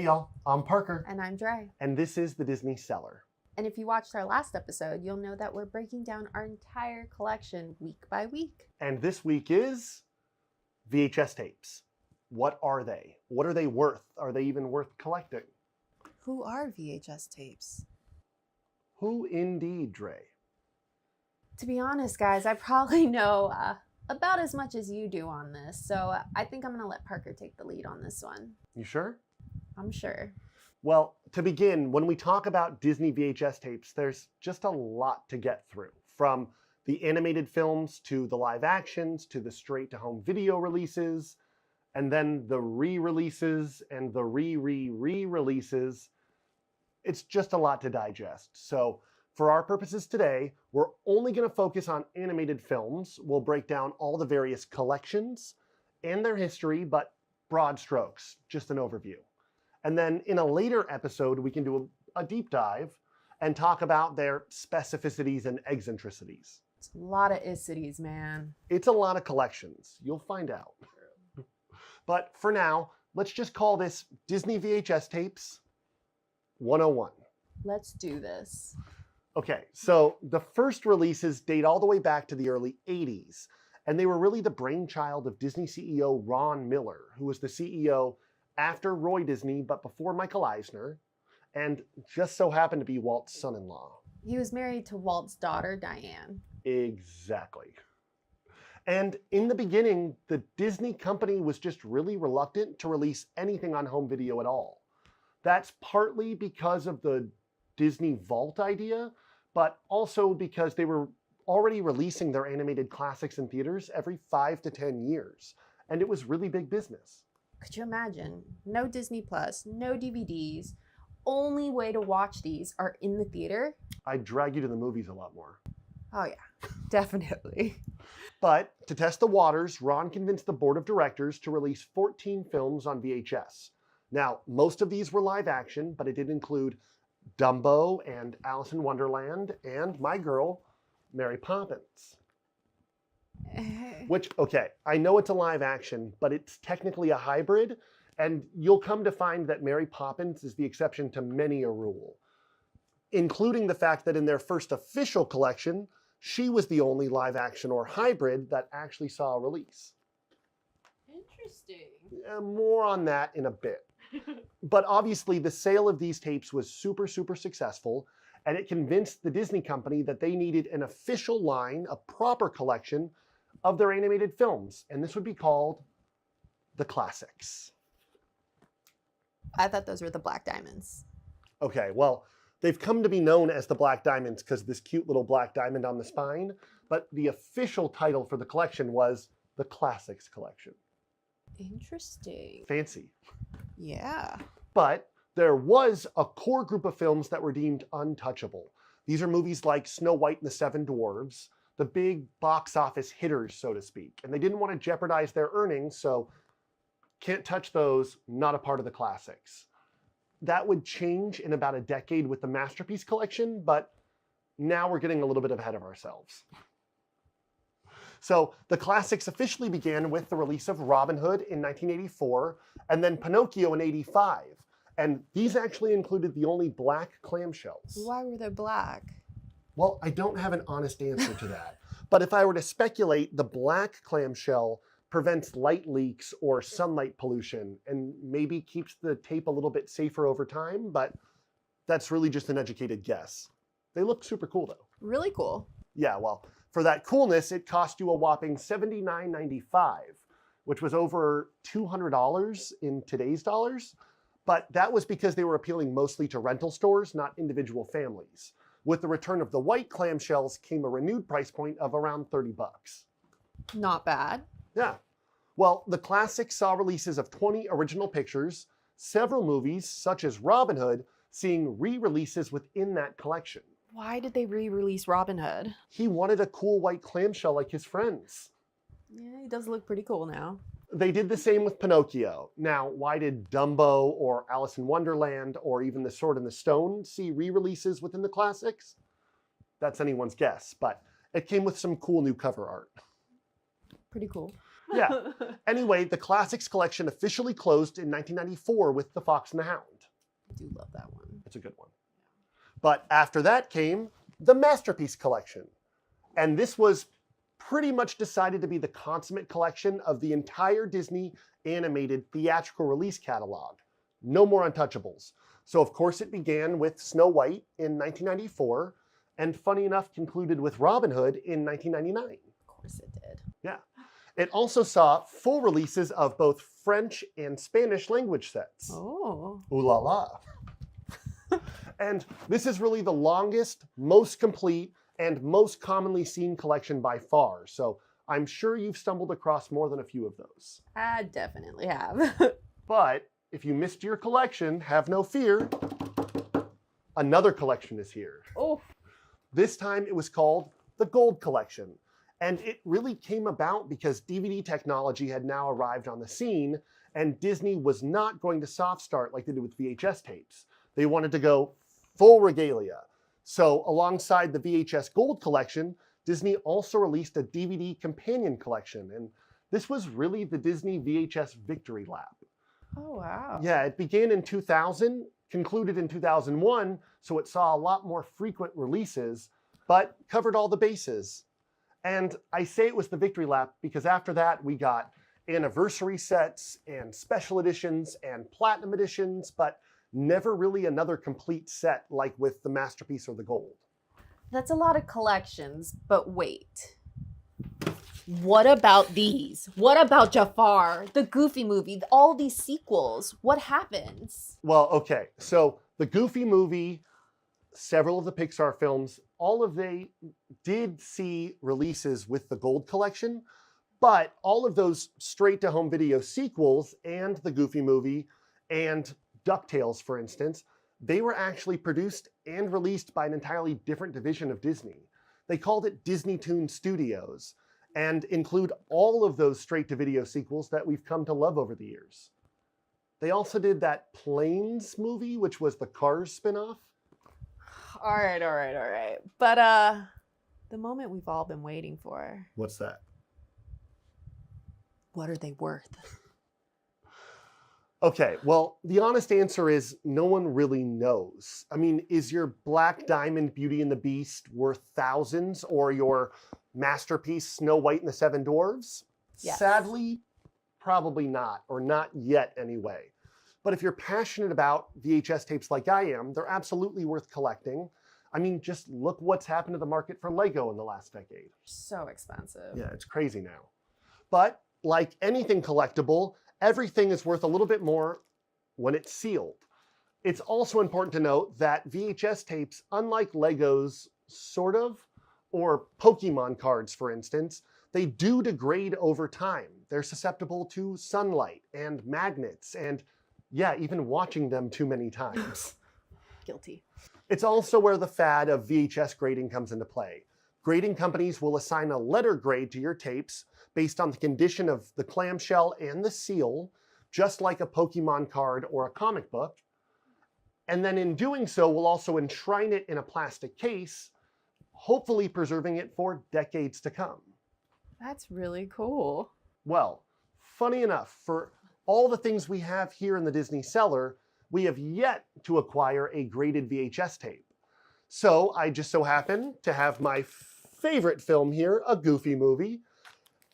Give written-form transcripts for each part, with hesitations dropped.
Hey y'all, I'm Parker. And I'm Dre. And this is the Disney Cellar. And if you watched our last episode, you'll know that we're breaking down our entire collection week by week. And this week is VHS tapes. What are they? What are they worth? Are they even worth collecting? Who are VHS tapes? Who indeed, Dre? To be honest, guys, I probably know about as much as you do on this. So I think I'm going to let Parker take the lead on this one. You sure? I'm sure. Well, to begin, when we talk about Disney VHS tapes, there's just a lot to get through. From the animated films to the live actions to the straight-to-home video releases, and then the re-releases and the re-re-re-releases. It's just a lot to digest. So for our purposes today, we're only going to focus on animated films. We'll break down all the various collections and their history, but broad strokes, just an overview. And then in a later episode, we can do a deep dive and talk about their specificities and eccentricities. It's a lot of is-cities, man. It's a lot of collections. You'll find out. But for now, let's just call this Disney VHS Tapes 101. Let's do this. Okay, so the first releases date all the way back to the early 80s, and they were really the brainchild of Disney CEO Ron Miller, who was the CEO after Roy Disney, but before Michael Eisner, and just so happened to be Walt's son-in-law. He was married to Walt's daughter, Diane. Exactly. And in the beginning, the Disney Company was just really reluctant to release anything on home video at all. That's partly because of the Disney Vault idea, but also because they were already releasing their animated classics in theaters every 5 to 10 years. And it was really big business. Could you imagine? No Disney Plus, no DVDs. Only way to watch these are in the theater. I'd drag you to the movies a lot more. Oh yeah, definitely. But to test the waters, Ron convinced the board of directors to release 14 films on VHS. Now, most of these were live action, but it did include Dumbo and Alice in Wonderland and my girl, Mary Poppins. Which, okay, I know it's a live action, but it's technically a hybrid, and you'll come to find that Mary Poppins is the exception to many a rule, including the fact that in their first official collection, she was the only live action or hybrid that actually saw a release. Interesting. More on that in a bit. But obviously the sale of these tapes was super successful, and it convinced the Disney Company that they needed an official line, a proper collection of their animated films, and this would be called the Classics. I thought those were the Black Diamonds. Okay, well, they've come to be known as the Black Diamonds because of this cute little black diamond on the spine, but the official title for the collection was the Classics Collection. Interesting. Fancy. Yeah. But there was a core group of films that were deemed untouchable. These are movies like Snow White and the Seven Dwarfs, the big box office hitters, so to speak. And they didn't want to jeopardize their earnings, so can't touch those, not a part of the classics. That would change in about a decade with the Masterpiece Collection, but now we're getting a little bit ahead of ourselves. So the classics officially began with the release of Robin Hood in 1984, and then Pinocchio in 85. And these actually included the only black clamshells. Why were they black? Well, I don't have an honest answer to that. But if I were to speculate, the black clamshell prevents light leaks or sunlight pollution and maybe keeps the tape a little bit safer over time, but that's really just an educated guess. They look super cool though. Really cool. Yeah, well, for that coolness, it cost you a whopping $79.95, which was over $200 in today's dollars. But that was because they were appealing mostly to rental stores, not individual families. With the return of the white clamshells came a renewed price point of around 30 bucks. Not bad. Yeah. Well, the classics saw releases of 20 original pictures, several movies, such as Robin Hood, seeing re-releases within that collection. Why did they re-release Robin Hood? He wanted a cool white clamshell like his friends. Yeah, he does look pretty cool now. They did the same with Pinocchio. Now, why did Dumbo or Alice in Wonderland or even The Sword and the Stone see re-releases within the classics? That's anyone's guess, but it came with some cool new cover art. Pretty cool. Yeah. Anyway, the Classics collection officially closed in 1994 with The Fox and the Hound. I do love that one. It's a good one. But after that came the Masterpiece collection. And this was pretty much decided to be the consummate collection of the entire Disney animated theatrical release catalog. No more untouchables. So of course it began with Snow White in 1994, and funny enough concluded with Robin Hood in 1999. Of course it did. Yeah. It also saw full releases of both French and Spanish language sets. Oh. Ooh la la. And this is really the longest, most complete, and most commonly seen collection by far. So I'm sure you've stumbled across more than a few of those. I definitely have. But if you missed your collection, have no fear. Another collection is here. Oh. This time it was called the Gold Collection. And it really came about because DVD technology had now arrived on the scene, and Disney was not going to soft start like they did with VHS tapes. They wanted to go full regalia. So alongside the VHS Gold Collection, Disney also released a DVD companion collection. And this was really the Disney VHS victory lap. Oh, wow. Yeah, it began in 2000, concluded in 2001, so it saw a lot more frequent releases, but covered all the bases. And I say it was the victory lap because after that we got anniversary sets and special editions and platinum editions, but never really another complete set like with the Masterpiece or the Gold. That's a lot of collections, but wait. What about these? What about Jafar, the Goofy movie, all these sequels? What happens? Well, okay, so the Goofy movie, several of the Pixar films, all of they did see releases with the Gold Collection, but all of those straight-to-home video sequels and the Goofy movie and DuckTales, for instance, they were actually produced and released by an entirely different division of Disney. They called it Disney Toon Studios and include all of those straight-to-video sequels that we've come to love over the years. They also did that Planes movie, which was the Cars spinoff. All right. But the moment we've all been waiting for. What's that? What are they worth? Okay, well, the honest answer is no one really knows. I mean, is your Black Diamond Beauty and the Beast worth thousands, or your Masterpiece Snow White and the Seven Dwarfs? Yes. Sadly, probably not, or not yet anyway. But if you're passionate about VHS tapes like I am, they're absolutely worth collecting. I mean, just look what's happened to the market for Lego in the last decade. So expensive. Yeah, it's crazy now. But like anything collectible, everything is worth a little bit more when it's sealed. It's also important to note that VHS tapes, unlike Legos, sort of, or Pokemon cards, for instance, they do degrade over time. They're susceptible to sunlight and magnets and, yeah, even watching them too many times. Guilty. It's also where the fad of VHS grading comes into play. Grading companies will assign a letter grade to your tapes based on the condition of the clamshell and the seal, just like a Pokemon card or a comic book. And then in doing so, we'll also enshrine it in a plastic case, hopefully preserving it for decades to come. That's really cool. Well, funny enough, for all the things we have here in the Disney Cellar, we have yet to acquire a graded VHS tape. So I just so happen to have my favorite film here, a Goofy movie.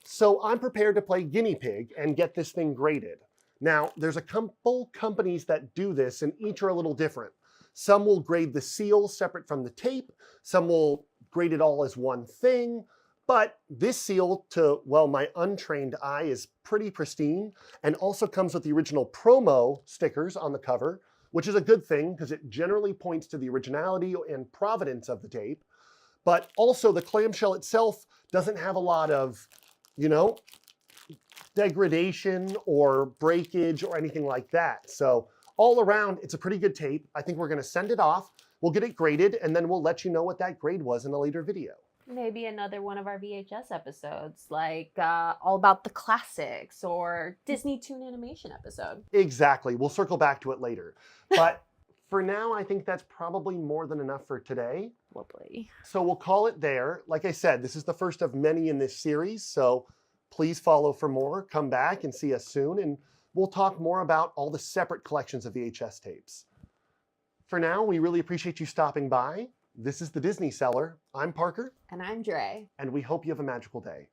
So I'm prepared to play guinea pig and get this thing graded. Now, there's a couple companies that do this, and each are a little different. Some will grade the seal separate from the tape. Some will grade it all as one thing. But this seal, to, well, my untrained eye, is pretty pristine and also comes with the original promo stickers on the cover, which is a good thing because it generally points to the originality and provenance of the tape. But also the clamshell itself doesn't have a lot of, you know, degradation or breakage or anything like that. So all around, it's a pretty good tape. I think we're going to send it off. We'll get it graded, and then we'll let you know what that grade was in a later video. Maybe another one of our VHS episodes, like all about the classics or Disney Toon Animation episode. Exactly. We'll circle back to it later. But for now, I think that's probably more than enough for today. Lovely. So we'll call it there. Like I said, this is the first of many in this series, so Please follow for more. Come back and see us soon, and we'll talk more about all the separate collections of VHS tapes. For now, we really appreciate you stopping by. This is the Disney Cellar. I'm Parker. And I'm Dre. And we hope you have a magical day.